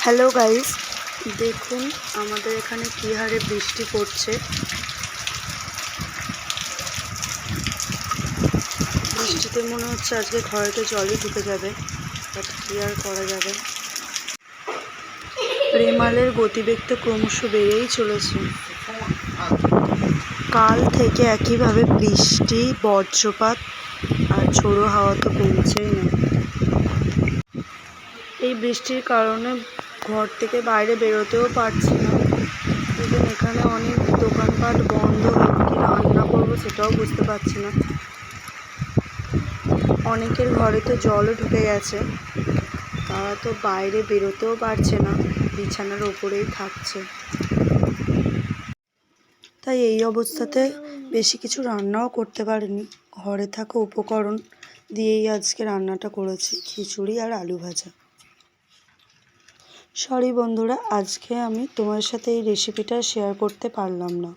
Hello guys, দেখুন আমাদের এখানে কী হারে বৃষ্টি পড়ছে। বৃষ্টিতে মনে হচ্ছে আজকে ঘরেতে জলই ঢুকে যাবে, বাট কী আর করা যাবে। রেমালের গতিবেগ তো ক্রমশ বেড়েই চলেছে। কাল থেকে একইভাবে বৃষ্টি, বজ্রপাত আর ঝোড়ো হাওয়া তো কমছেই না। এই বৃষ্টির কারণে ঘর থেকে বাইরে বেরোতেও পারছি না। ইভেন এখানে অনেক দোকানপাট বন্ধ, কি রান্না করবো সেটাও বুঝতে পারছি না। অনেকের ঘরে তো জলও ঢুকে গেছে, তারা তো বাইরে বেরোতেও পারছে না, বিছানার ওপরেই থাকছে। তাই এই অবস্থাতে বেশি কিছু রান্নাও করতে পারিনি, ঘরে থাকা উপকরণ দিয়েই আজকে রান্নাটা করেছি, খিচুড়ি আর আলু ভাজা। সরি বন্ধুরা, আজকে আমি তোমার সাথে এই রেসিপিটা শেয়ার করতে পারলাম না।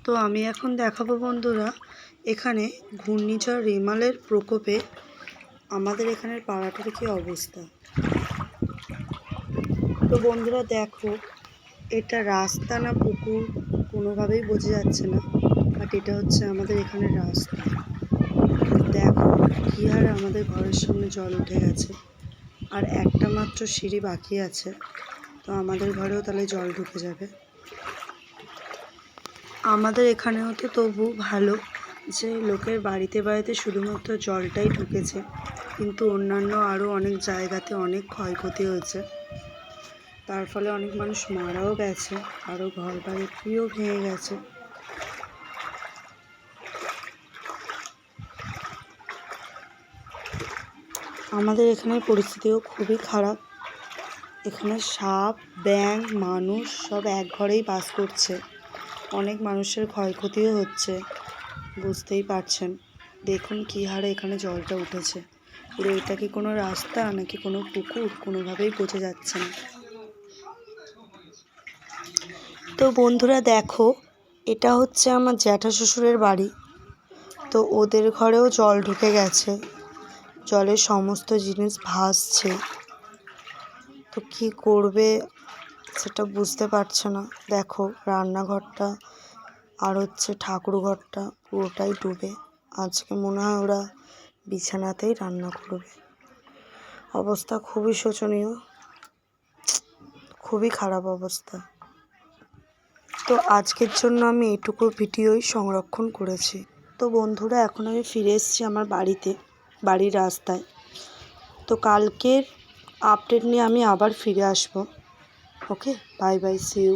তো আমি এখন দেখাবো বন্ধুরা, এখানে ঘূর্ণিঝড় রেমালের প্রকোপে আমাদের এখানের পাড়াটার কী অবস্থা। তো বন্ধুরা দেখো, এটা রাস্তা না পুকুর কোনোভাবেই বোঝা যাচ্ছে না, বাট এটা হচ্ছে আমাদের এখানের রাস্তা। দেখো কী হারে আমাদের ঘরের সামনে জল উঠে গেছে, আর একটা মাত্র সিঁড়ি বাকি আছে, তো আমাদের ঘরেও তাহলে জল ঢুকে যাবে। আমাদের এখানেও তো তবু ভালো যে লোকের বাড়িতে বাড়িতে শুধুমাত্র জলটাই ঢুকেছে, কিন্তু অন্যান্য আরও অনেক জায়গাতে অনেক ক্ষয়ক্ষতি হয়েছে। তার ফলে অনেক মানুষ মারাও গেছে, আরও ঘর বাড়িও ভেঙে গেছে। আমাদের এখানের পরিস্থিতিও খুবই খারাপ। এখানে সাপ, ব্যাঙ, মানুষ সব এক ঘরেই বাস করছে। অনেক মানুষের ক্ষয়ক্ষতিও হচ্ছে, বুঝতেই পারছেন। দেখুন কী হারে এখানে জলটা উঠেছে। পুরো এটা কি কোনো রাস্তা নাকি কোনো পুকুর কোনোভাবেই বোঝা যাচ্ছে না। তো বন্ধুরা দেখো, এটা হচ্ছে আমার জ্যাঠা শ্বশুরের বাড়ি। তো ওদের ঘরেও জল ঢুকে গেছে, জলের সমস্ত জিনিস ভাসছে। তো কি করবে সেটা বুঝতে পারছে না। দেখো রান্নাঘরটা আর হচ্ছে ঠাকুর ঘরটা পুরোটাই ডুবে। আজকে মনে হয় ওরা বিছানাতেই রান্না করবে। অবস্থা খুবই শোচনীয়, খুবই খারাপ অবস্থা। তো আজকের জন্য আমি এইটুকু ভিডিওই সংরক্ষণ করেছি। তো বন্ধুরা এখন আমি ফিরে এসেছি আমার বাড়িতে, বাড়ির রাস্তায়। তো কালকের আপডেট নিয়ে আমি আবার ফিরে আসবো। ওকে, বাই বাই, সি ইউ।